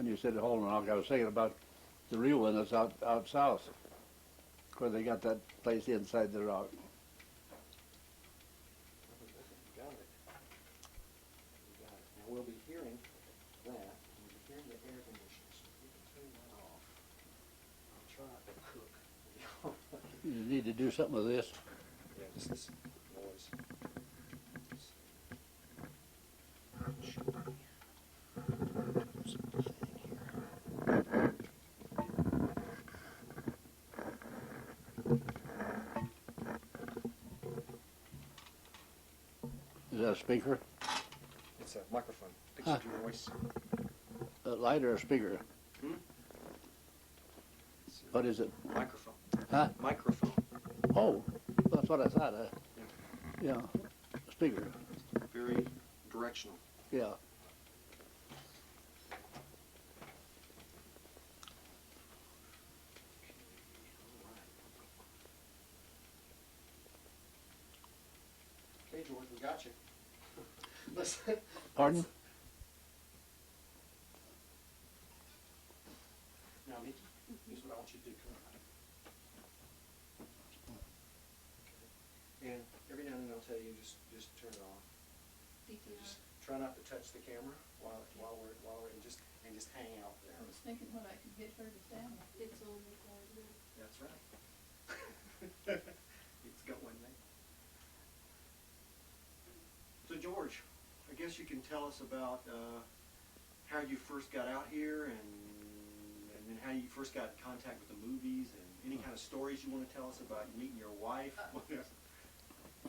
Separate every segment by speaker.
Speaker 1: when you said Holman Rock, I was thinking about the real one that's out south, where they got that place inside the rock.
Speaker 2: Got it. You got it. Now we'll be hearing that. We'll be hearing the air conditioners. So we can turn that off. I'll try to cook.
Speaker 1: You need to do something with this.
Speaker 2: Yeah, just this noise.
Speaker 1: Is that a speaker?
Speaker 2: It's a microphone. Picks up your voice.
Speaker 1: A light or a speaker?
Speaker 2: Hmm?
Speaker 1: What is it?
Speaker 2: Microphone.
Speaker 1: Huh?
Speaker 2: Microphone.
Speaker 1: Oh, that's what I thought. Yeah, speaker.
Speaker 2: Very directional.
Speaker 1: Yeah.
Speaker 2: Okay, George, we got you. Listen.
Speaker 1: Pardon?
Speaker 2: Now, Miki, here's what I want you to do. Come on. Okay. And every now and then I'll tell you, just turn it off. Just try not to touch the camera while we're and just hang out there.
Speaker 3: I was thinking what I could get her to stand.
Speaker 4: It's on recording.
Speaker 2: That's right. It's going there. So George, I guess you can tell us about how you first got out here and then how you first got in contact with the movies and any kind of stories you want to tell us about meeting your wife.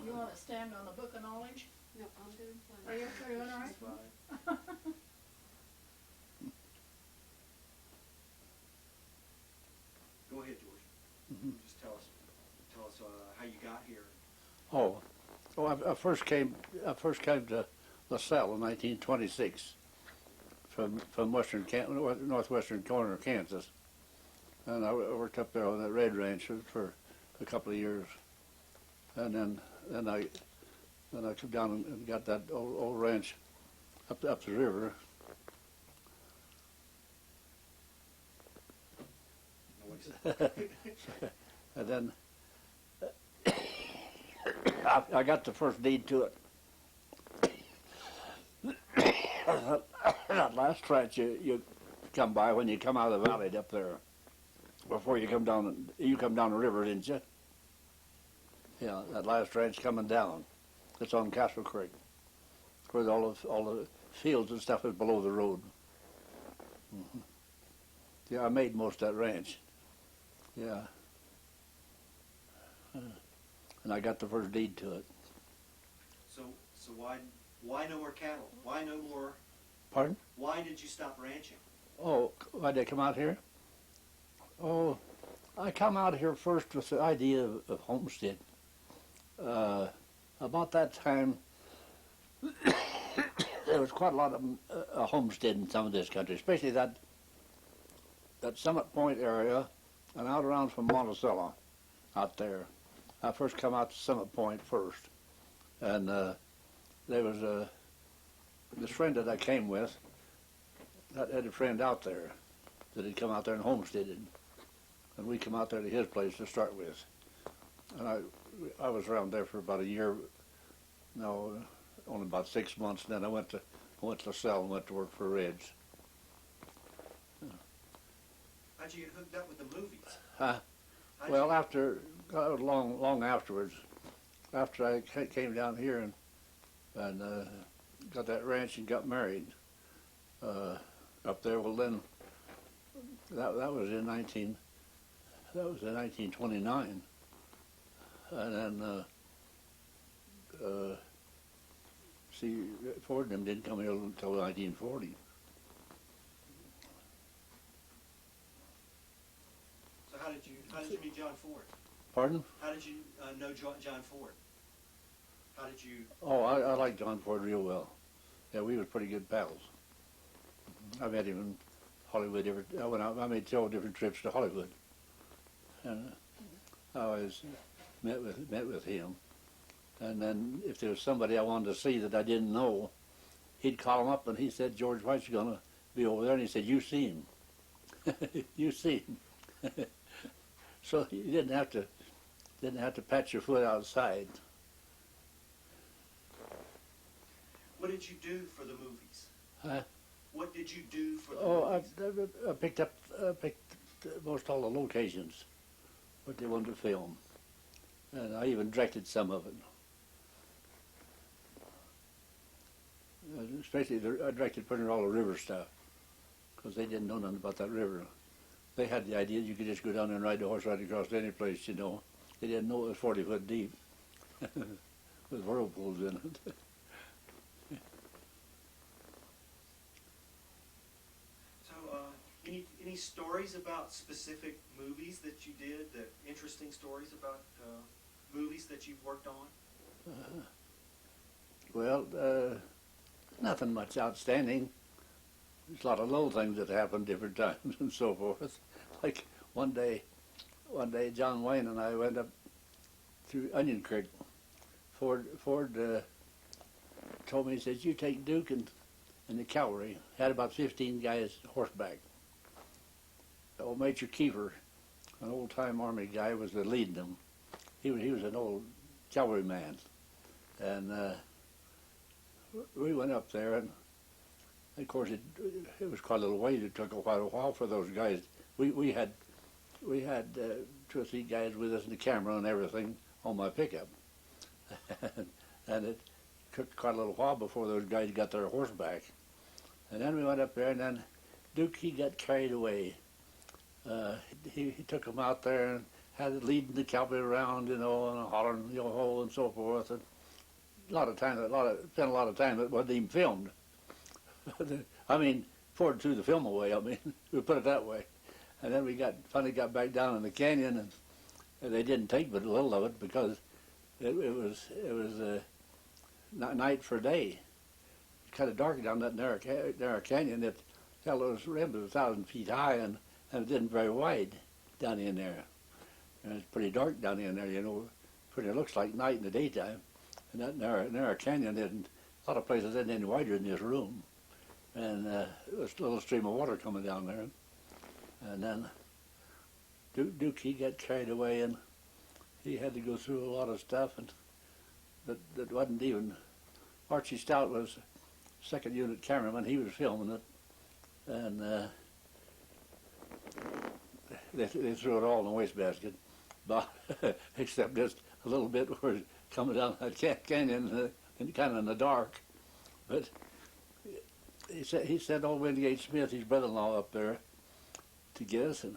Speaker 3: You want to stand on the book of knowledge?
Speaker 4: No, I'm doing fine.
Speaker 3: Are you doing all right?
Speaker 2: She's fine. Go ahead, George. Just tell us how you got here.
Speaker 1: I first came to LaSalle in 1926 from northwestern corner of Kansas, and I worked up there on that Red Ranch for a couple of years, and then I come down and got that old ranch up the river. And then I got the first deed to it. That last ranch you come by when you come out of the valley up there, before you come down the river, didn't you? Yeah, that last ranch coming down. It's on Castle Creek, where all the fields and stuff is below the road. Yeah, I made most of that ranch. Yeah. And I got the first deed to it.
Speaker 2: So why no more cattle? Why no more?
Speaker 1: Pardon?
Speaker 2: Why did you stop ranching?
Speaker 1: Oh, why did I come out here? Oh, I come out here first with the idea of homestead. About that time, there was quite a lot of homestead in some of this country, especially that Summit Point area and out around from Monticello out there. I first come out to Summit Point first, and there was this friend that I came with that had a friend out there that had come out there and homesteaded, and we come out there to his place to start with. And I was around there for about a year, no, only about 6 months, and then I went to LaSalle and went to work for Reds.
Speaker 2: How'd you get hooked up with the movies?
Speaker 1: Well, long afterwards, after I came down here and got that ranch and got married up there. Well, then that was in 1929, and then see, Ford and them didn't come here until 1940.
Speaker 2: So how did you meet John Ford?
Speaker 1: Pardon?
Speaker 2: How did you know John Ford? How did you?
Speaker 1: Oh, I like John Ford real well. Yeah, we were pretty good pals. I met him in Hollywood. I made several different trips to Hollywood, and I always met with him. And then if there was somebody I wanted to see that I didn't know, he'd call him up and he said, "George White's going to be over there, and he said, "You see him, you see him." So you didn't have to pat your foot outside.
Speaker 2: What did you do for the movies?
Speaker 1: Huh?
Speaker 2: What did you do for the
Speaker 1: Oh,
Speaker 2: movies?
Speaker 1: I picked most all the locations, what they wanted to film, and I even directed some of it. Especially, I directed pretty much all the river stuff, because they didn't know nothing about that river. They had the idea you could just go down there and ride the horse right across any place, you know. They didn't know it was 40 foot deep, with whirlpools in it.
Speaker 2: So, any stories about specific movies that you did? That interesting stories about movies that you've worked on?
Speaker 1: Well, nothing much outstanding. There's a lot of little things that happen different times and so forth. Like one day John Wayne and I went up through Onion Creek. Ford told me, he says, "You take Duke and the cavalry." Had about 15 guys horseback. Old Major Kiefer, an old-time Army guy, was the leading them. He was an old cavalryman. And we went up there, and of course it was quite a little ways. It took quite a while for those guys. We had 2 or 3 guys with us in the camera and everything on my pickup, and it took quite a little while before those guys got their horseback. And then we went up there, and then Duke, he got carried away. He took them out there and had it leading the cavalry around, you know, and hollering, you know, and so forth. And spent a lot of time that wasn't even filmed. I mean, Ford threw the film away. I mean, we put it that way. And then we finally got back down in the canyon, and they didn't take but a little of it because it was night for day. It's kind of dark down that narrow canyon. Hell, those rims were 1,000 feet high, and it isn't very wide down in there. And it's pretty dark down in there, you know. Pretty looks like night in the daytime. And that narrow canyon isn't, a lot of places isn't any wider than this room. And there's a little stream of water coming down there. And then Duke, he got carried away, and he had to go through a lot of stuff, and that wasn't even. Archie Stout was second unit cameraman. He was filming it, and they threw it all in the wastebasket, but except just a little bit where it's coming down that canyon and kind of in the dark. But he sent old Wingate Smith, his brother-in-law, up there to get us, and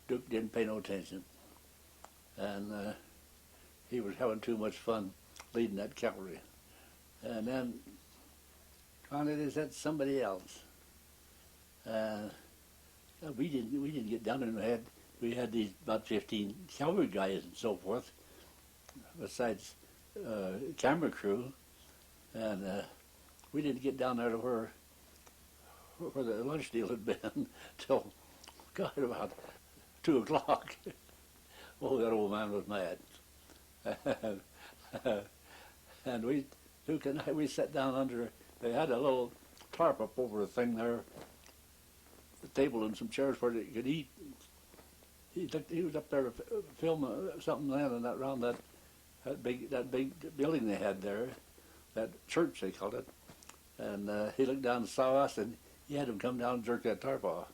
Speaker 1: Duke didn't pay no attention. And he was having too much fun leading that cavalry. And then finally they sent somebody else. We didn't get down there, and we had these about 15 cavalry guys and so forth, besides camera crew, and we didn't get down there to where the lunch deal had been till, God, about 2 o'clock. Oh, that old man was mad. And Duke and I, we sat down under, they had a little tarp up over a thing there, a table and some chairs where they could eat. He was up there to film something then, and around that big building they had there, that church they called it. And he looked down and saw us, and he had him come down and jerk that tarp off.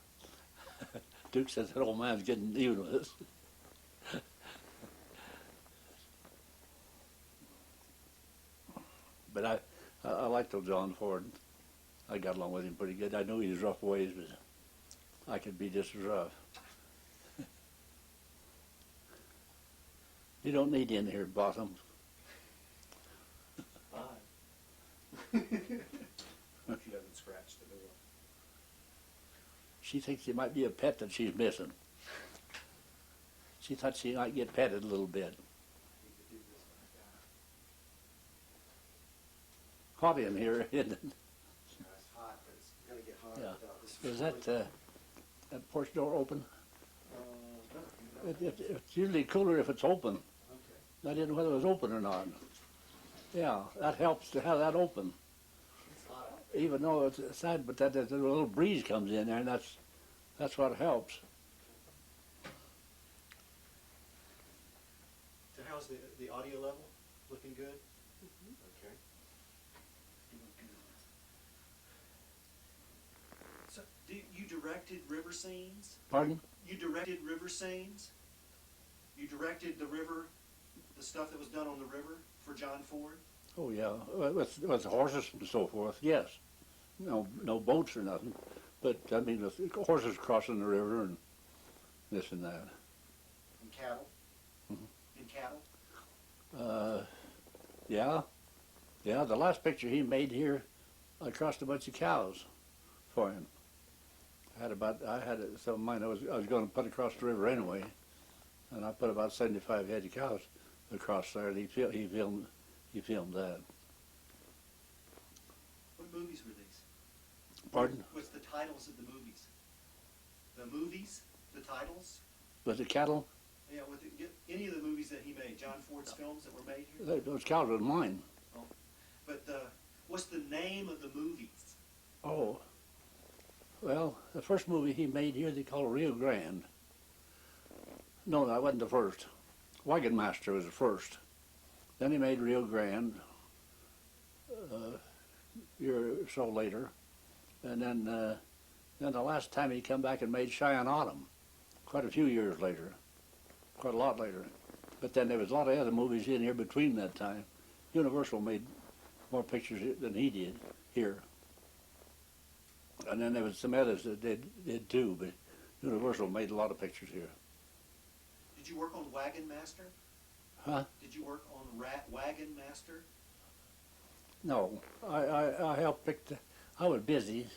Speaker 1: Duke says, "That old man's getting even with us." But I liked old John Ford. I got along with him pretty good. I knew he was rough ways, but I could be just as rough. You don't need in here, Bottom.
Speaker 2: Fine. She doesn't scratch the door.
Speaker 1: She thinks it might be a pet that she's missing. She thought she might get petted a little bit. Hot in here, isn't it?
Speaker 2: It's hot, but it's going to get hotter
Speaker 1: Yeah.
Speaker 2: without this.
Speaker 1: Is that porch door open?
Speaker 2: No.
Speaker 1: It's usually cooler if it's open.
Speaker 2: Okay.
Speaker 1: I didn't know whether it was open or not. Yeah, that helps to have that open.
Speaker 2: It's hot out
Speaker 1: even though it's sad, but that a little breeze comes in there, and that's what helps.
Speaker 2: So how's the audio level? Looking good? Okay. So you directed river scenes?
Speaker 1: Pardon?
Speaker 2: You directed river scenes? You directed the river, the stuff that was done on the river for John Ford?
Speaker 1: Oh yeah, with horses and so forth. Yes, no boats or nothing, but I mean with horses crossing the river and this and that.
Speaker 2: And cattle?
Speaker 1: Mhm.
Speaker 2: And cattle?
Speaker 1: Yeah. The last picture he made here, I crossed a bunch of cows for him. I had some of mine I was going to put across the river anyway, and I put about 75 head of cows across there, and he filmed that.
Speaker 2: What movies were these?
Speaker 1: Pardon?
Speaker 2: What's the titles of the movies? The movies? The titles?
Speaker 1: Was it cattle?
Speaker 2: Yeah, any of the movies that he made, John Ford's films that were made here?
Speaker 1: Those cows were mine.
Speaker 2: But what's the name of the movies?
Speaker 1: Oh. Well, the first movie he made here they call Rio Grande. No, that wasn't the first. Wagon Master was the first. Then he made Rio Grande a year or so later. And then the last time he come back and made Cheyenne Autumn, quite a few years later, quite a lot later. But then there was a lot of other movies in here between that time. Universal made more pictures than he did here. And then there was some others that did too, but Universal made a lot of pictures here.
Speaker 2: Did you work on Wagon Master?
Speaker 1: Huh?
Speaker 2: Did you work on Wagon Master?
Speaker 1: No, I helped pick I was busy,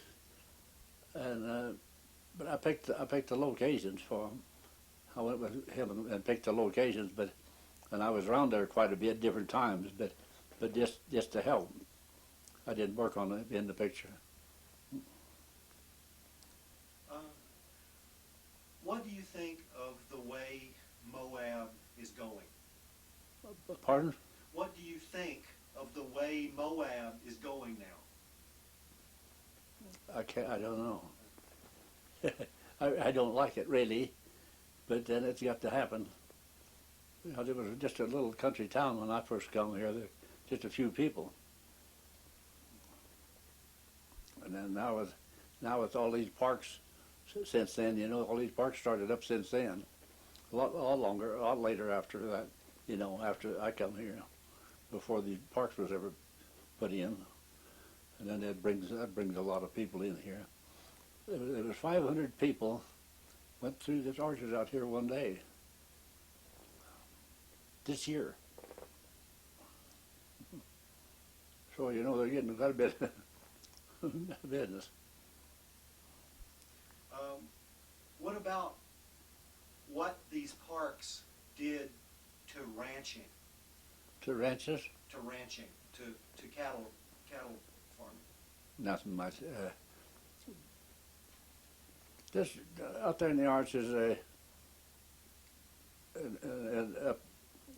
Speaker 1: and but I picked the locations for him. I went with him and picked the locations, and I was around there quite a bit, different times, but just to help. I didn't work on it in the picture.
Speaker 2: What do you think of the way Moab is going?
Speaker 1: Pardon?
Speaker 2: What do you think of the way Moab is going now?
Speaker 1: I don't know. I don't like it really, but then it's got to happen. You know, there was just a little country town when I first come here. There just a few people, and then now with all these parks since then, you know, all these parks started up since then. A lot later after that, you know, after I come here, before the parks was ever put in, and then that brings a lot of people in here. There was 500 people went through this orchard out here one day. This year. So you know they're getting quite a bit of business.
Speaker 2: What about what these parks did to ranching?
Speaker 1: To ranches?
Speaker 2: To ranching, to cattle farming.
Speaker 1: Nothing much. This out there in the arches,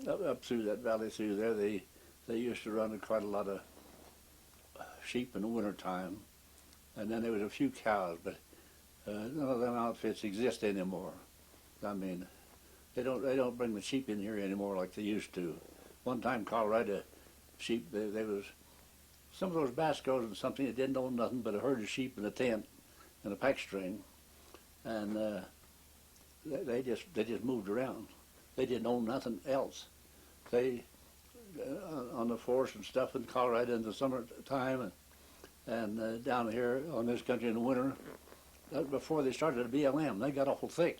Speaker 1: up through that valley through there, they used to run quite a lot of sheep in the wintertime, and then there was a few cows, but none of them outfits exist anymore. I mean, they don't bring the sheep in here anymore like they used to. One time, Colorado sheep, there was some of those Bascos and something that didn't own nothing but a herd of sheep in a tent and a pack string, and they just moved around. They didn't own nothing else. They on the forest and stuff in Colorado in the summertime, and down here on this country in the winter. Before they started a BLM, they got awful thick,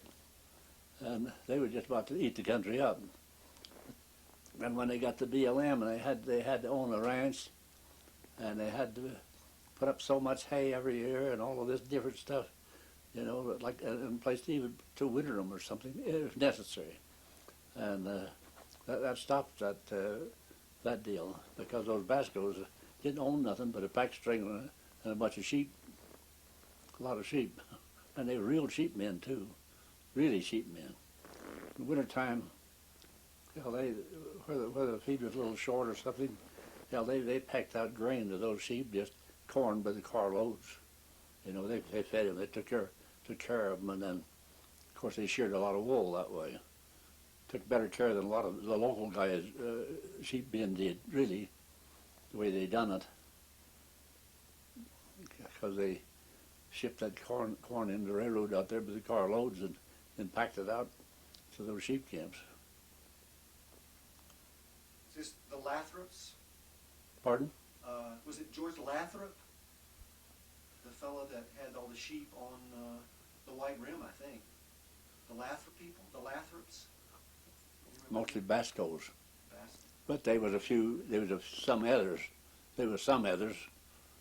Speaker 1: and they were just about to eat the country up. And when they got the BLM, they had to own a ranch, and they had to put up so much hay every year and all of this different stuff, you know, like in place to even to winter them or something if necessary. And that stopped that deal because those Bascos didn't own nothing but a pack string and a bunch of sheep. A lot of sheep, and they were real sheep men too, really sheep men. In the wintertime, you know, where the feed was a little short or something, you know, they packed out grain to those sheep just corn by the carloads. You know, they fed him. They took care of him, and then, of course, they sheared a lot of wool that way. Took better care than a lot of the local guys, sheep men did, really, the way they done it. Because they shipped that corn in the railroad out there by the carloads and packed it out to those sheep camps.
Speaker 2: Is this the Lathrops?
Speaker 1: Pardon?
Speaker 2: Was it George Lathrop? The fellow that had all the sheep on the White Rim, I think. The Lathrop people? The Lathrops?
Speaker 1: Mostly Bascos.
Speaker 2: Bast-
Speaker 1: But there was some others. There was some others,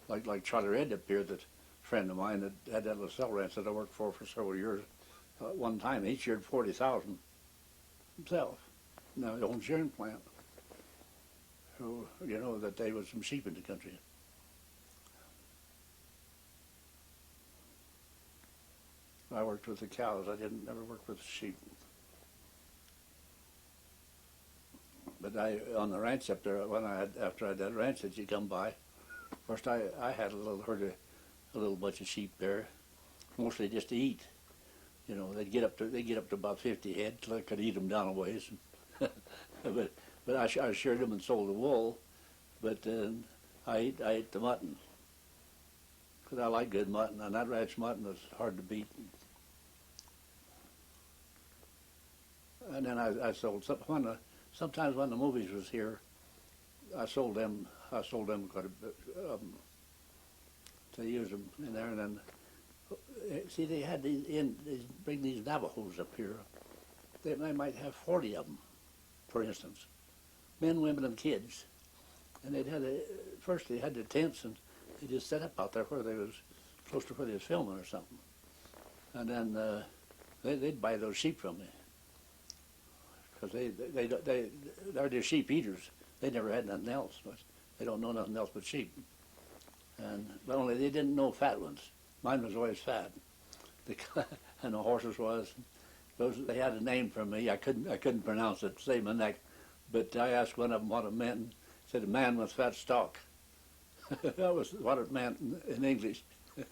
Speaker 1: like Charlie Red up here, that a friend of mine that had that LaSalle ranch that I worked for several years. One time he sheared 40,000 himself. Now he owns a shearing plant. So, you know, that there was some sheep in the country. I worked with the cows. I didn't never work with the sheep. But on the ranch up there, after I had that ranch that you come by, first I had a little bunch of sheep there, mostly just to eat. You know, they'd get up to about 50 head till I could eat them down a ways. but I sheared them and sold the wool. But I ate the mutton because I like good mutton, and that ranch mutton is hard to beat. And then I sold sometimes when the movies was here, I sold them quite a bit. To use them in there, and then see they had they bring these Navajos up here. They might have 40 of them, for instance, men, women, and kids. And first they had their tents and they just set up out there where they was close to where they was filming or something. And then they'd buy those sheep from me. Because they're just sheep eaters. They never had nothing else. But they don't know nothing else but sheep. And but only they didn't know fat ones. Mine was always fat. And the horses was. They had a name for me. I couldn't pronounce it. Save my neck. But I asked one of them what it meant. And said a man with fat stock. That was what it meant in English.
Speaker 2: It's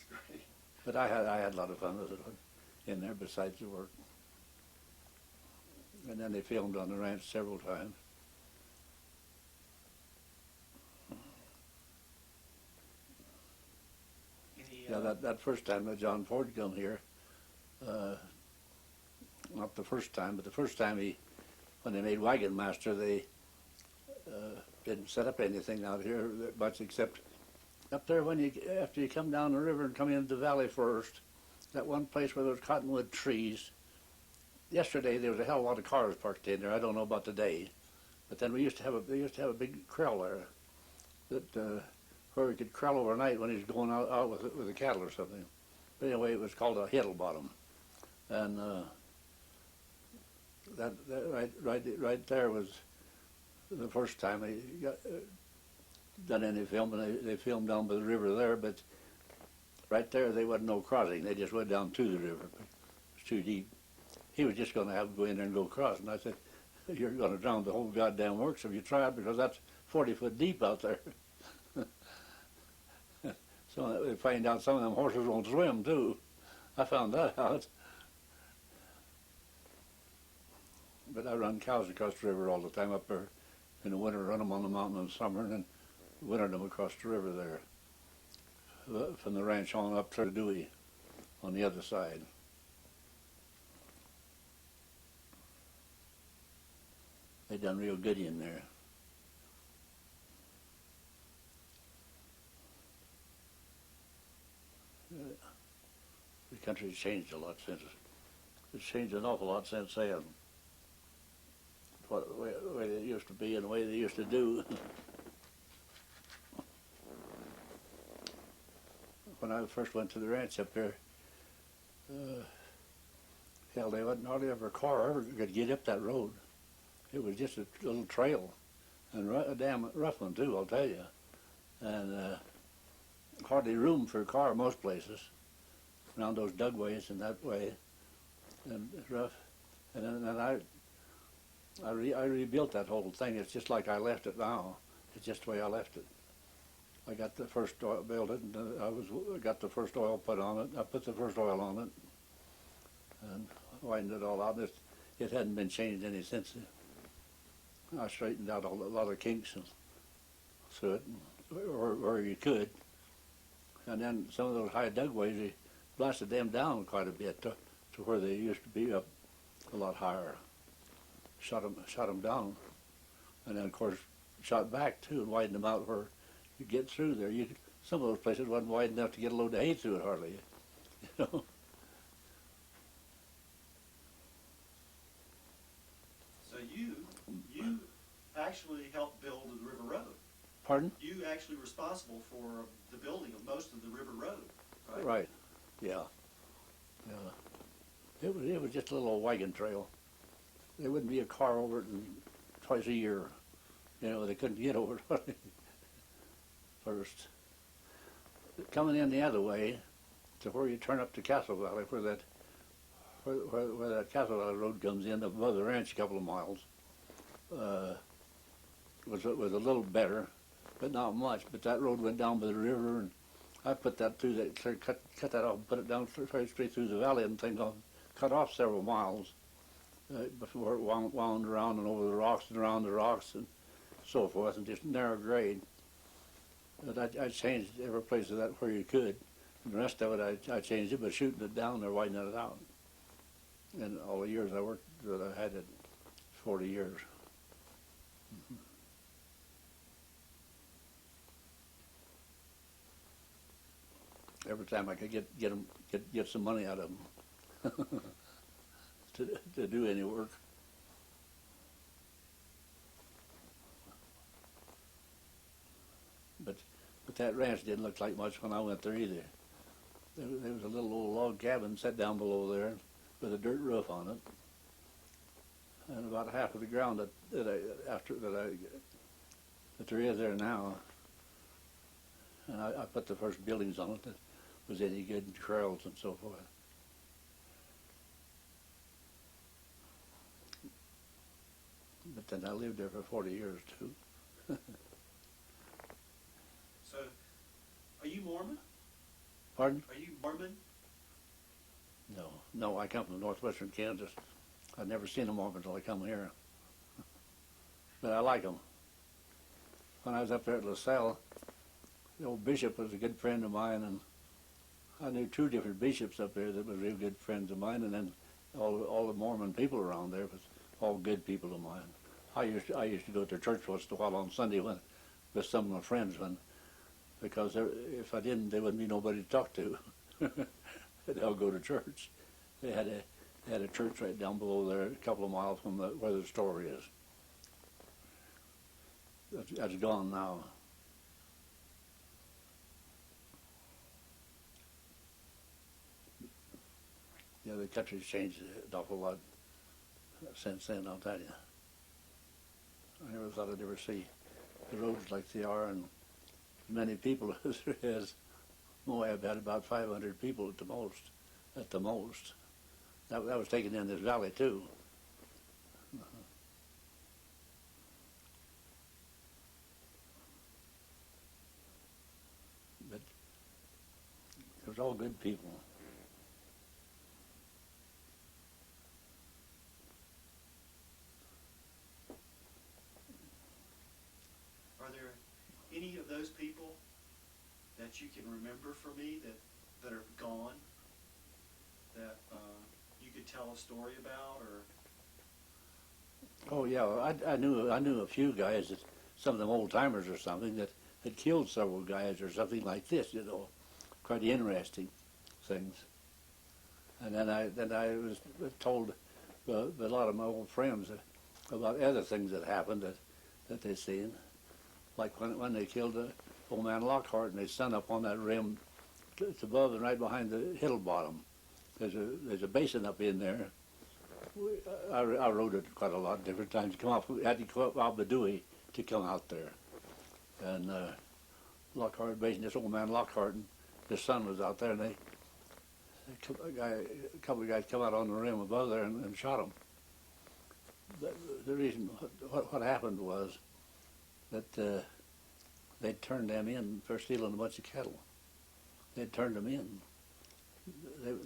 Speaker 2: great.
Speaker 1: But I had a lot of fun with it in there besides the work. And then they filmed on the ranch several times. Yeah, that first time that John Ford come here, not the first time, but the first time when they made Wagon Master, they didn't set up anything out here much except up there after you come down the river and come into the valley first, that one place where there's cottonwood trees. Yesterday there was a hell of a lot of cars parked in there. I don't know about today, but then they used to have a big corral there that where we could corral overnight when he was going out with the cattle or something. But anyway, it was called a hiddle bottom, and that right there was the first time they got done any filming. They filmed down by the river there, but right there there wasn't no crossing. They just went down to the river. But it was too deep. He was just going to have to go in there and go across, and I said, "You're going to drown the whole goddamn works if you try it, because that's 40 foot deep out there." So they find out some of them horses won't swim too. I found that out. But I run cows across the river all the time up there. In the winter, run them on the mountain in the summer, and then winter them across the river there. From the ranch on up to Dewey on the other side. They done real good in there. The country's changed a lot since. It's changed an awful lot since then. The way it used to be and the way they used to do. When I first went to the ranch up there, hell, they wasn't hardly ever a car ever could get up that road. It was just a little trail, and a damn rough one too, I'll tell you. And hardly room for a car most places, around those dugways and that way, and it's rough. And then I rebuilt that whole thing. It's just like I left it now. It's just the way I left it. I got the first oil, built it, and I got the first oil put on it. I put the first oil on it, and widened it all out. It hadn't been changed any since. I straightened out a lot of kinks through it, or you could. And then some of those high dugways, they blasted them down quite a bit to where they used to be up a lot higher. Shot them down, and then of course shot back too and widened them out where you get through there. Some of those places wasn't wide enough to get a load of hay through it hardly, you know.
Speaker 2: So you actually helped build the river road.
Speaker 1: Pardon?
Speaker 2: You actually responsible for the building of most of the river road, right?
Speaker 1: Right. Yeah. Yeah. It was just a little old wagon trail. There wouldn't be a car over it twice a year. You know, they couldn't get over it first. Coming in the other way to where you turn up to Castle Valley, where that Castle Valley road comes in above the ranch a couple of miles, was a little better, but not much. But that road went down by the river, and I put that through that, cut that off, and put it down straight through the valley, and things cut off several miles before it wound around and over the rocks and around the rocks and so forth, and just narrow grade. But I changed every place of that where you could. And the rest of it, I changed it, but shooting it down or widening it out. And all the years I worked that I had it, 40 years. Every time I could get some money out of them to do any work. But that ranch didn't look like much when I went there either. There was a little old log cabin set down below there with a dirt roof on it, and about half of the ground that there is there now. And I put the first buildings on it that was any good, and trails and so forth. But then I lived there for 40 years too.
Speaker 2: So, are you Mormon?
Speaker 1: Pardon?
Speaker 2: Are you Mormon?
Speaker 1: No, I come from northwestern Kansas. I've never seen a Mormon until I come here. But I like them. When I was up there at LaSalle, the old bishop was a good friend of mine, and I knew two different bishops up there that were real good friends of mine, and then all the Mormon people around there was all good people of mine. I used to go to church once in a while on Sunday with some of my friends, because if I didn't, there wouldn't be nobody to talk to. They'll go to church. They had a church right down below there, a couple of miles from where the store is. That's gone now. Yeah, the country's changed an awful lot since then, I'll tell you. I never thought I'd ever see the roads like they are, and as many people as there is. Moab had about 500 people at the most. That was taken in this valley too. But it was all good people.
Speaker 2: Are there any of those people that you can remember for me that are gone, that you could tell a story about, or?
Speaker 1: Oh yeah, I knew a few guys, that some of them old timers or something, that had killed several guys or something like this. You know, quite interesting things. And then I was told by a lot of my old friends about other things that happened that they seen, like when they killed old man Lockhart and his son up on that rim. It's above and right behind the hill bottom. There's a basin up in there. I rode it quite a lot different times. Had to come up Albadooey to come out there. And Lockhart Basin, this old man Lockhart and his son was out there, and a couple of guys come out on the rim above there and shot him. the reason what happened was that they'd turned them in for stealing a bunch of cattle. They'd turned them in.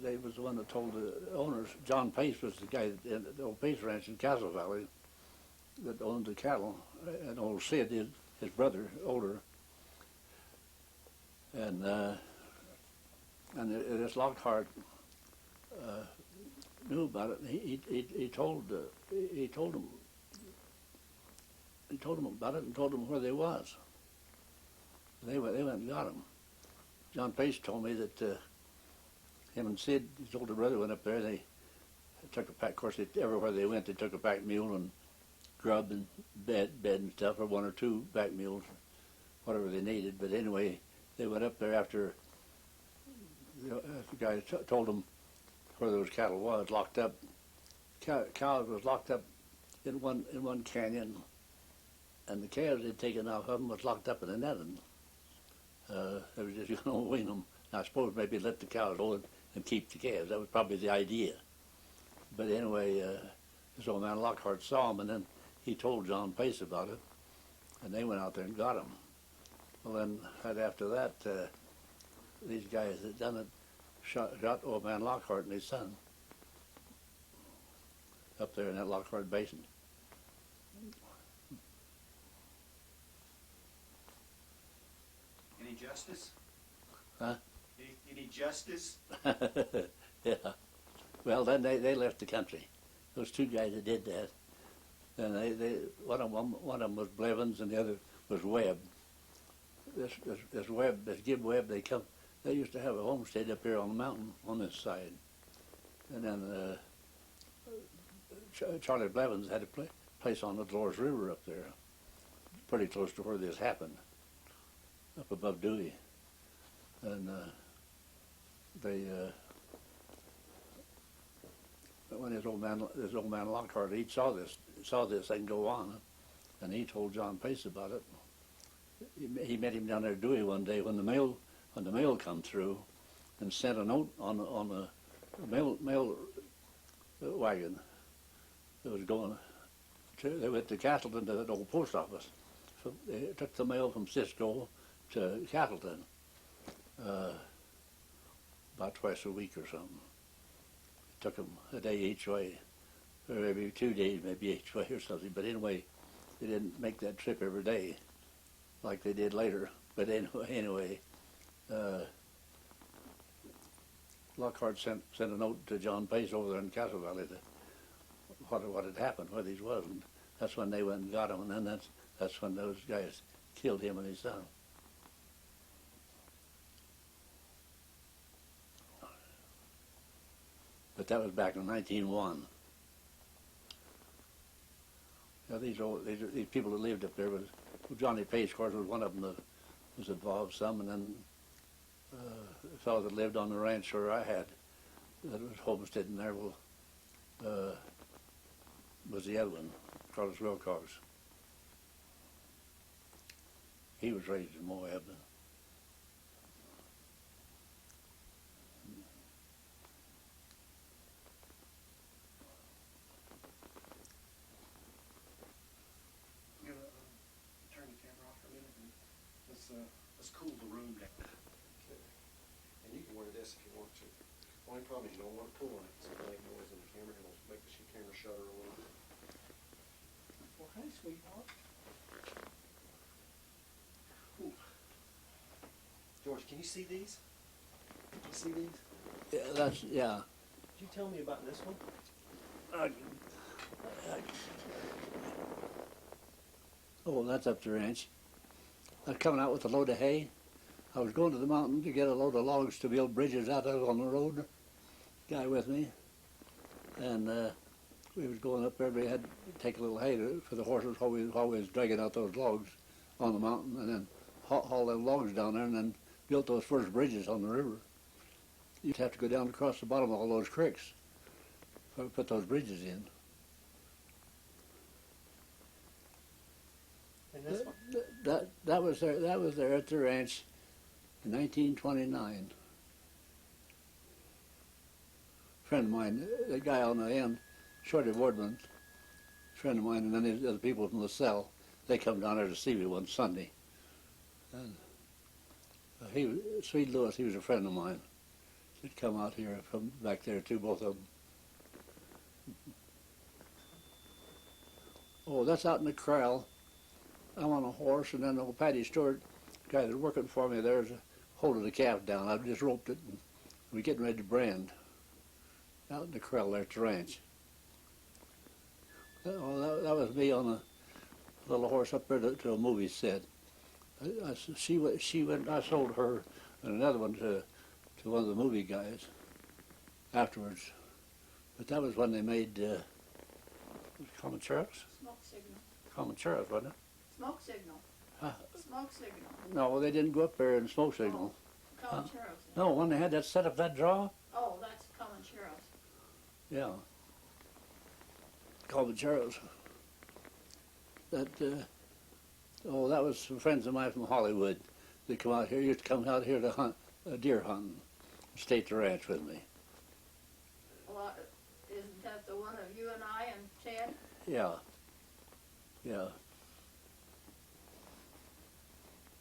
Speaker 1: They was the one that told the owners. John Pace was the guy in the old Pace Ranch in Castle Valley that owned the cattle, and old Sid, his brother, older, and this Lockhart knew about it. And he told them about it and told them where they was. They went and got him. John Pace told me that him and Sid, his older brother, went up there. They took a pack. Of course, everywhere they went, they took a pack mule and grub and bed and stuff, or one or two pack mules, whatever they needed. But anyway, they went up there after the guy told them where those cattle was, locked up. Cows was locked up in one canyon, and the calves they'd taken off of them was locked up in a netting. They was just going to wean them. I suppose maybe let the cows go and keep the calves. That was probably the idea. But anyway, this old man Lockhart saw him, and then he told John Pace about it, and they went out there and got him. Well, then right after that, these guys that done it shot old man Lockhart and his son up there in that Lockhart Basin.
Speaker 2: Any justice?
Speaker 1: Huh?
Speaker 2: Any justice?
Speaker 1: Yeah. Well, then they left the country. Those two guys that did that. And one of them was Blevins and the other was Webb. This Webb, this Gib Webb, they used to have a homestead up here on the mountain on this side. And then Charlie Blevins had a place on the Dolores River up there, pretty close to where this happened, up above Dewey. And when this old man Lockhart, he saw this thing go on, and he told John Pace about it. He met him down there at Dewey one day when the mail come through, and sent a note on the mail wagon that was going to. They went to Castleton to the old post office. So they took the mail from Cisco to Castleton about twice a week or something. It took them a day each way, or maybe 2 days, maybe each way or something. But anyway, they didn't make that trip every day like they did later. But anyway, Lockhart sent a note to John Pace over there in Castle Valley to what had happened, where these was, and that's when they went and got him, and then that's when those guys killed him and his son. But that was back in 1901. Now these people that lived up there was Johnny Pace, of course, was one of them that was involved some, and then the fellow that lived on the ranch where I had, that was homesteading there, was the other one, Carlos Wilcox. He was raised in Moab.
Speaker 2: Turn the camera off for a minute and let's cool the room down. Okay. And you can wear this if you want to. Only problem is you don't want to pull on it. It's going to make noise in the camera. It'll make the camera shudder a little bit.
Speaker 3: Well, hey, sweetheart.
Speaker 2: Ooh. George, can you see these? Can you see these?
Speaker 1: Yeah, yeah.
Speaker 2: Could you tell me about this one?
Speaker 1: Oh, that's up the ranch. I was coming out with a load of hay. I was going to the mountain to get a load of logs to build bridges out of on the road. Guy with me, and we was going up there. We had to take a little hay for the horses while we was dragging out those logs on the mountain, and then haul them logs down there, and then built those first bridges on the river. You'd have to go down across the bottom of all those creeks to put those bridges in.
Speaker 2: And this one?
Speaker 1: That was there at the ranch in 1929. A friend of mine, the guy on the end, Shorty Wardman, friend of mine, and then the other people from LaSalle, they come down there to see me one Sunday. And Sweet Lewis, he was a friend of mine. He'd come out here from back there too, both of them. Oh, that's out in the corral. I'm on a horse, and then old Patty Stewart, the guy that's working for me there's holding the calf down. I've just roped it, and we're getting ready to brand out in the corral there at the ranch. That was me on a little horse up there to a movie set. She went. I sold her and another one to one of the movie guys afterwards. But that was when they made Common Sheriffs.
Speaker 3: Smoke signal.
Speaker 1: Common Sheriffs, wasn't it?
Speaker 3: Smoke signal.
Speaker 1: Huh?
Speaker 3: Smoke signal.
Speaker 1: No, they didn't go up there and smoke signal.
Speaker 3: Common sheriff's.
Speaker 1: No, when they had that set up that draw.
Speaker 3: Oh, that's common sheriff's.
Speaker 1: Yeah. Common Sheriffs. That. That was some friends of mine from Hollywood. They come out here. Used to come out here to hunt deer hunting. Stay at the ranch with me.
Speaker 3: Well, isn't that the one of you and I and Ted?
Speaker 1: Yeah. Yeah.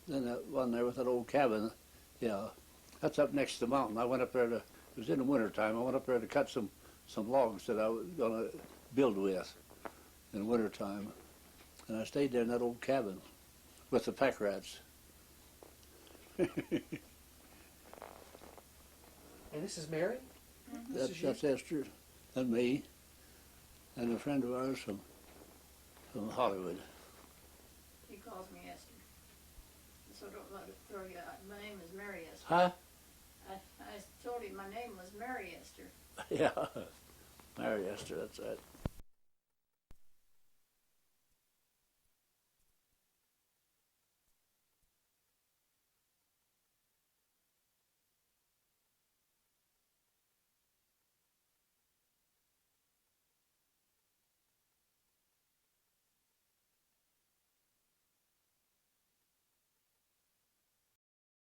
Speaker 1: Then that one there with that old cabin, yeah, that's up next to the mountain. I went up there it was in the wintertime, I went up there to cut some logs that I was going to build with in the wintertime. And I stayed there in that old cabin with the pack rats.
Speaker 5: And this is Mary?
Speaker 3: Mm-hmm.
Speaker 5: This is you?
Speaker 1: That's Esther and me and a friend of ours from Hollywood.
Speaker 3: He calls me Esther. So don't let it throw you out. My name is Mary Esther.
Speaker 1: Huh?
Speaker 3: I told him my name was Mary Esther.
Speaker 1: Yeah. Mary Esther, that's right.